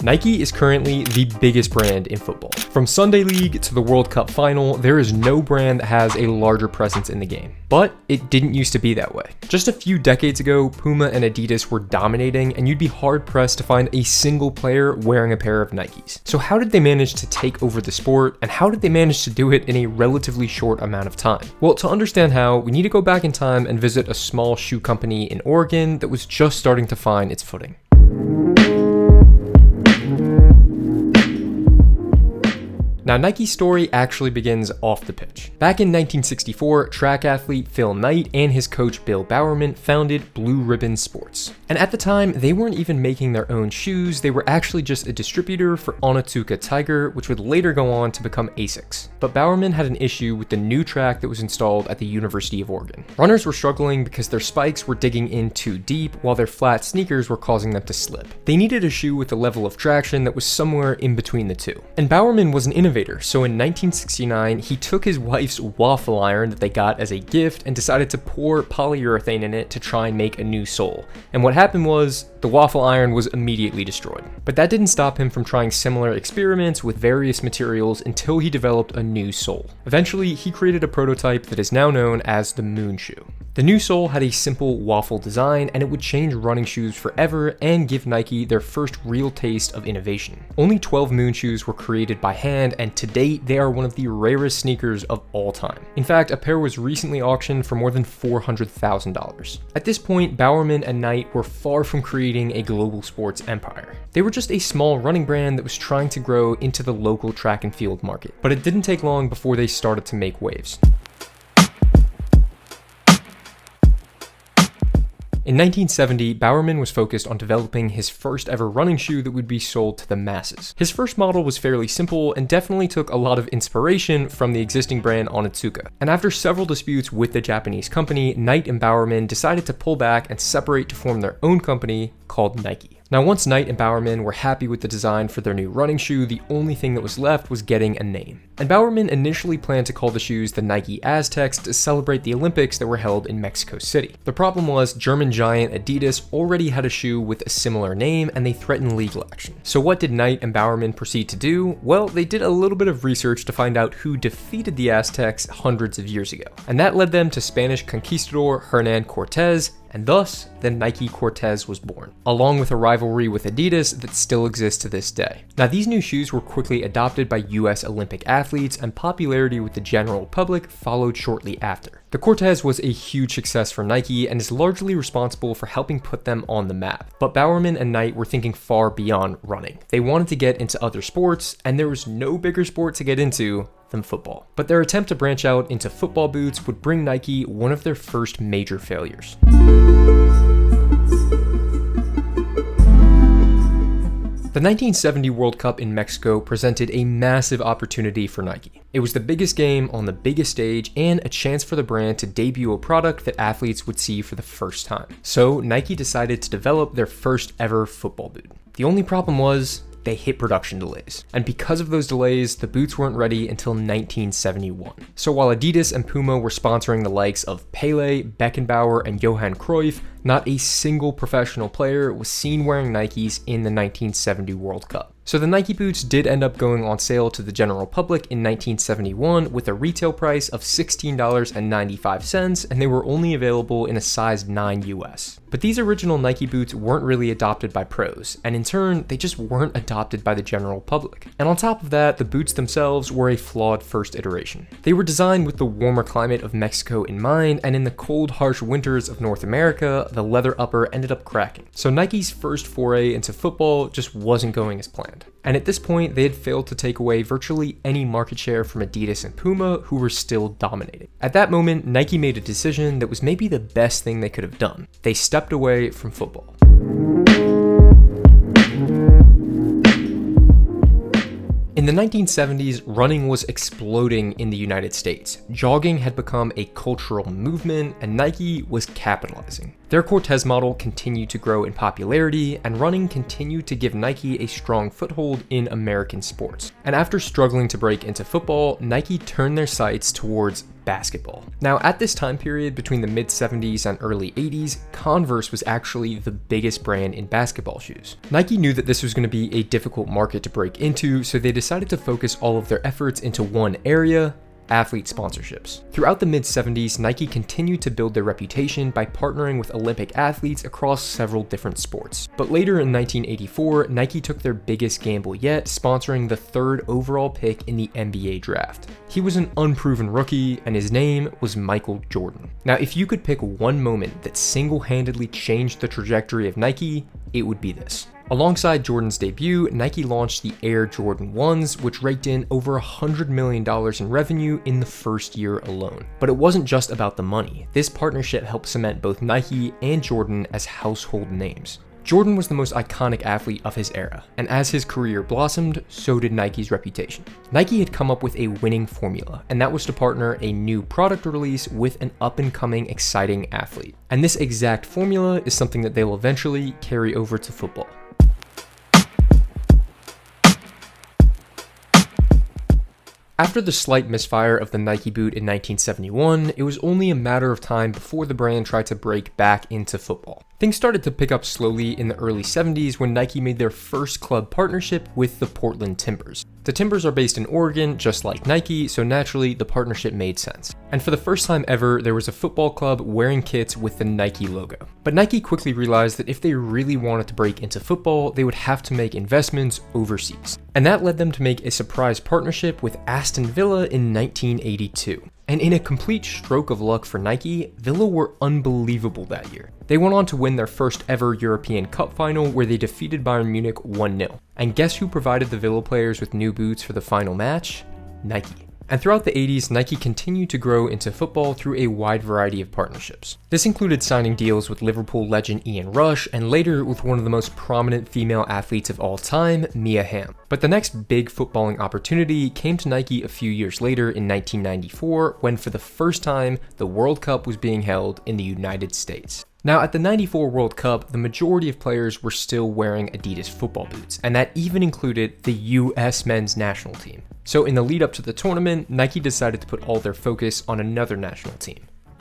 Nike is currently the biggest brand in football. From Sunday League to the World Cup final, there is no brand that has a larger presence in the game. But it didn't used to be that way. Just a few decades ago, Puma and Adidas were dominating, and you'd be hard-pressed to find a single player wearing a pair of Nikes. So how did they manage to take over the sport, and how did they manage to do it in a relatively short amount of time? Well, to understand how, we need to go back in time and visit a small shoe company in Oregon that was just starting to find its footing. Now, Nike's story actually begins off the pitch. Back in 1964, track athlete Phil Knight and his coach Bill Bowerman founded Blue Ribbon Sports. And at the time, they weren't even making their own shoes, they were actually just a distributor for Onitsuka Tiger, which would later go on to become Asics. But Bowerman had an issue with the new track that was installed at the University of Oregon. Runners were struggling because their spikes were digging in too deep, while their flat sneakers were causing them to slip. They needed a shoe with a level of traction that was somewhere in between the two. And Bowerman was an innovator. So in 1969, he took his wife's waffle iron that they got as a gift and decided to pour polyurethane in it to try and make a new sole. And what happened was, the waffle iron was immediately destroyed. But that didn't stop him from trying similar experiments with various materials until he developed a new sole. Eventually, he created a prototype that is now known as the Moon Shoe. The new sole had a simple waffle design, and it would change running shoes forever and give Nike their first real taste of innovation. Only 12 Moon shoes were created by hand, and to date, they are one of the rarest sneakers of all time. In fact, a pair was recently auctioned for more than $400,000. At this point, Bowerman and Knight were far from creating a global sports empire. They were just a small running brand that was trying to grow into the local track and field market. But it didn't take long before they started to make waves. In 1970, Bowerman was focused on developing his first ever running shoe that would be sold to the masses. His first model was fairly simple and definitely took a lot of inspiration from the existing brand Onitsuka. And after several disputes with the Japanese company, Knight and Bowerman decided to pull back and separate to form their own company called Nike. Now, once Knight and Bowerman were happy with the design for their new running shoe, the only thing that was left was getting a name. And Bowerman initially planned to call the shoes the Nike Aztecs to celebrate the Olympics that were held in Mexico City. The problem was German giant Adidas already had a shoe with a similar name, and they threatened legal action. So what did Knight and Bowerman proceed to do? Well, they did a little bit of research to find out who defeated the Aztecs hundreds of years ago. And that led them to Spanish conquistador Hernan Cortez, and thus, the Nike Cortez was born, along with a rivalry with Adidas that still exists to this day. Now, these new shoes were quickly adopted by US Olympic athletes, and popularity with the general public followed shortly after. The Cortez was a huge success for Nike and is largely responsible for helping put them on the map. But Bowerman and Knight were thinking far beyond running. They wanted to get into other sports, and there was no bigger sport to get into than football. But their attempt to branch out into football boots would bring Nike one of their first major failures. The 1970 World Cup in Mexico presented a massive opportunity for Nike. It was the biggest game on the biggest stage and a chance for the brand to debut a product that athletes would see for the first time. So Nike decided to develop their first ever football boot. The only problem was, they hit production delays. And because of those delays, the boots weren't ready until 1971. So while Adidas and Puma were sponsoring the likes of Pele, Beckenbauer, and Johan Cruyff, not a single professional player was seen wearing Nikes in the 1970 World Cup. So the Nike boots did end up going on sale to the general public in 1971 with a retail price of $16.95, and they were only available in a size 9 US. But these original Nike boots weren't really adopted by pros, and in turn, they just weren't adopted by the general public. And on top of that, the boots themselves were a flawed first iteration. They were designed with the warmer climate of Mexico in mind, and in the cold, harsh winters of North America, the leather upper ended up cracking. So Nike's first foray into football just wasn't going as planned. And at this point, they had failed to take away virtually any market share from Adidas and Puma, who were still dominating. At that moment, Nike made a decision that was maybe the best thing they could have done. They stepped away from football. In the 1970s, running was exploding in the United States. Jogging had become a cultural movement, and Nike was capitalizing. Their Cortez model continued to grow in popularity, and running continued to give Nike a strong foothold in American sports. And after struggling to break into football, Nike turned their sights towards basketball. Now, at this time period between the mid-70s and early 80s, Converse was actually the biggest brand in basketball shoes. Nike knew that this was going to be a difficult market to break into, so they decided to focus all of their efforts into one area: athlete sponsorships. Throughout the mid-70s, Nike continued to build their reputation by partnering with Olympic athletes across several different sports. But later in 1984, Nike took their biggest gamble yet, sponsoring the 3rd overall pick in the NBA draft. He was an unproven rookie, and his name was Michael Jordan. Now, if you could pick one moment that single-handedly changed the trajectory of Nike, it would be this. Alongside Jordan's debut, Nike launched the Air Jordan 1s, which raked in over $100 million in revenue in the first year alone. But it wasn't just about the money. This partnership helped cement both Nike and Jordan as household names. Jordan was the most iconic athlete of his era, and as his career blossomed, so did Nike's reputation. Nike had come up with a winning formula, and that was to partner a new product release with an up-and-coming, exciting athlete. And this exact formula is something that they'll eventually carry over to football. After the slight misfire of the Nike boot in 1971, it was only a matter of time before the brand tried to break back into football. Things started to pick up slowly in the early 70s when Nike made their first club partnership with the Portland Timbers. The Timbers are based in Oregon, just like Nike, so naturally the partnership made sense. And for the first time ever, there was a football club wearing kits with the Nike logo. But Nike quickly realized that if they really wanted to break into football, they would have to make investments overseas. And that led them to make a surprise partnership with Aston Villa in 1982. And in a complete stroke of luck for Nike, Villa were unbelievable that year. They went on to win their first ever European Cup final where they defeated Bayern Munich 1-0. And guess who provided the Villa players with new boots for the final match? Nike. And throughout the 80s, Nike continued to grow into football through a wide variety of partnerships. This included signing deals with Liverpool legend Ian Rush, and later with one of the most prominent female athletes of all time, Mia Hamm. But the next big footballing opportunity came to Nike a few years later in 1994, when for the first time, the World Cup was being held in the United States. Now, at the '94 World Cup, the majority of players were still wearing Adidas football boots, and that even included the US men's national team. So in the lead up to the tournament, Nike decided to put all their focus on another national team,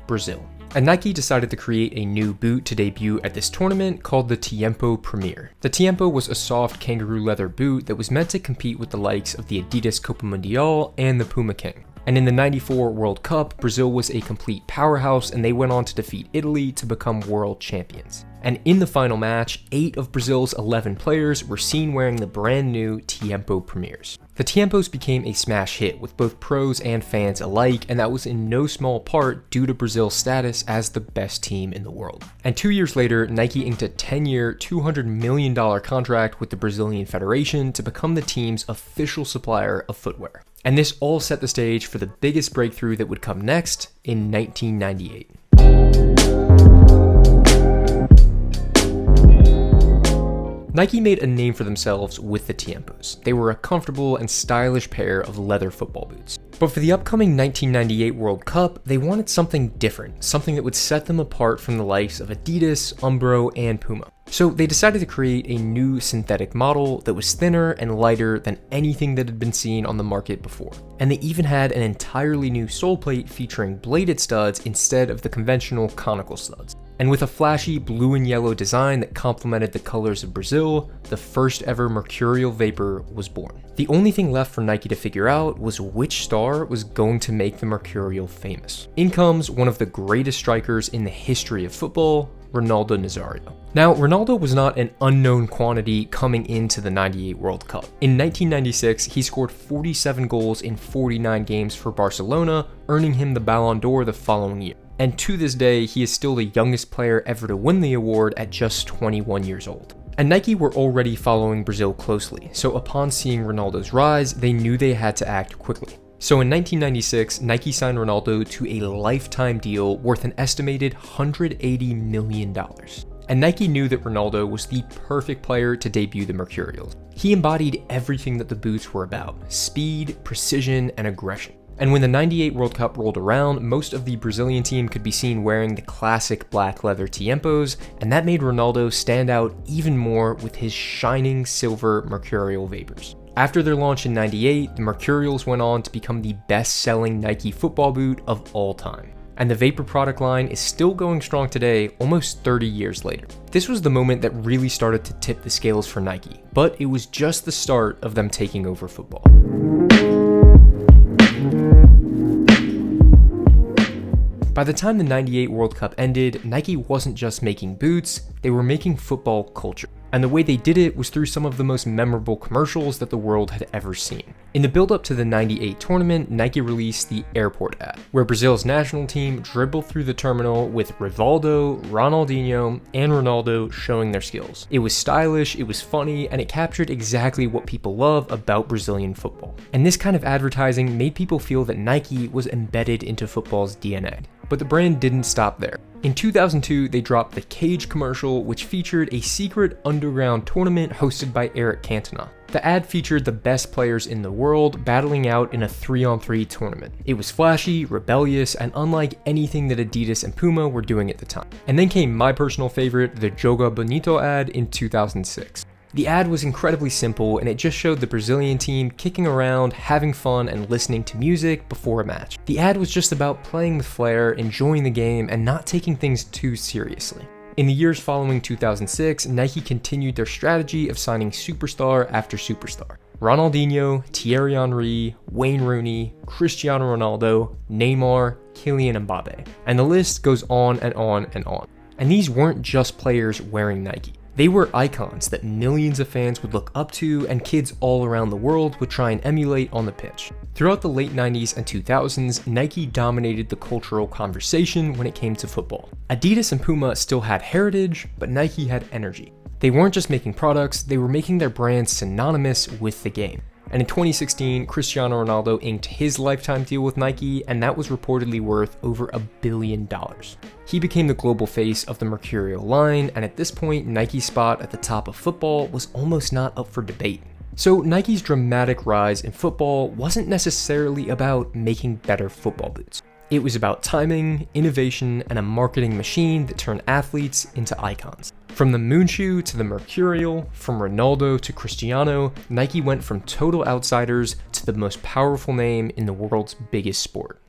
Brazil. And Nike decided to create a new boot to debut at this tournament called the Tiempo Premier. The Tiempo was a soft kangaroo leather boot that was meant to compete with the likes of the Adidas Copa Mundial and the Puma King. And in the '94 World Cup, Brazil was a complete powerhouse, and they went on to defeat Italy to become world champions. And in the final match, 8 of Brazil's 11 players were seen wearing the brand new Tiempo Premiers. The Tiempos became a smash hit with both pros and fans alike, and that was in no small part due to Brazil's status as the best team in the world. And 2 years later, Nike inked a 10-year, $200 million contract with the Brazilian Federation to become the team's official supplier of footwear. And this all set the stage for the biggest breakthrough that would come next in 1998. Nike made a name for themselves with the Tiempos. They were a comfortable and stylish pair of leather football boots. But for the upcoming 1998 World Cup, they wanted something different, something that would set them apart from the likes of Adidas, Umbro, and Puma. So they decided to create a new synthetic model that was thinner and lighter than anything that had been seen on the market before. And they even had an entirely new sole plate featuring bladed studs instead of the conventional conical studs. And with a flashy blue and yellow design that complemented the colors of Brazil, the first ever Mercurial Vapor was born. The only thing left for Nike to figure out was which star was going to make the Mercurial famous. In comes one of the greatest strikers in the history of football, Ronaldo Nazario. Now, Ronaldo was not an unknown quantity coming into the '98 World Cup. In 1996, he scored 47 goals in 49 games for Barcelona, earning him the Ballon d'Or the following year. And to this day, he is still the youngest player ever to win the award at just 21 years old. And Nike were already following Brazil closely, so upon seeing Ronaldo's rise, they knew they had to act quickly. So in 1996, Nike signed Ronaldo to a lifetime deal worth an estimated $180 million. And Nike knew that Ronaldo was the perfect player to debut the Mercurials. He embodied everything that the boots were about: speed, precision, and aggression. And when the '98 World Cup rolled around, most of the Brazilian team could be seen wearing the classic black leather Tiempos, and that made Ronaldo stand out even more with his shining silver Mercurial Vapors. After their launch in '98, the Mercurials went on to become the best-selling Nike football boot of all time. And the Vapor product line is still going strong today, almost 30 years later. This was the moment that really started to tip the scales for Nike, but it was just the start of them taking over football. By the time the '98 World Cup ended, Nike wasn't just making boots, they were making football culture. And the way they did it was through some of the most memorable commercials that the world had ever seen. In the build-up to the '98 tournament, Nike released the Airport ad, where Brazil's national team dribbled through the terminal with Rivaldo, Ronaldinho, and Ronaldo showing their skills. It was stylish, it was funny, and it captured exactly what people love about Brazilian football. And this kind of advertising made people feel that Nike was embedded into football's DNA. But the brand didn't stop there. In 2002, they dropped the Cage commercial, which featured a secret underground tournament hosted by Eric Cantona. The ad featured the best players in the world battling out in a 3-on-3 tournament. It was flashy, rebellious, and unlike anything that Adidas and Puma were doing at the time. And then came my personal favorite, the Joga Bonito ad in 2006. The ad was incredibly simple, and it just showed the Brazilian team kicking around, having fun, and listening to music before a match. The ad was just about playing with flair, enjoying the game, and not taking things too seriously. In the years following 2006, Nike continued their strategy of signing superstar after superstar. Ronaldinho, Thierry Henry, Wayne Rooney, Cristiano Ronaldo, Neymar, Kylian Mbappe. And the list goes on and on and on. And these weren't just players wearing Nike. They were icons that millions of fans would look up to and kids all around the world would try and emulate on the pitch. Throughout the late 90s and 2000s, Nike dominated the cultural conversation when it came to football. Adidas and Puma still had heritage, but Nike had energy. They weren't just making products, they were making their brands synonymous with the game. And in 2016, Cristiano Ronaldo inked his lifetime deal with Nike, and that was reportedly worth over $1 billion. He became the global face of the Mercurial line, and at this point, Nike's spot at the top of football was almost not up for debate. So Nike's dramatic rise in football wasn't necessarily about making better football boots. It was about timing, innovation, and a marketing machine that turned athletes into icons. From the moon shoe to the Mercurial, from Ronaldo to Cristiano, Nike went from total outsiders to the most powerful name in the world's biggest sport.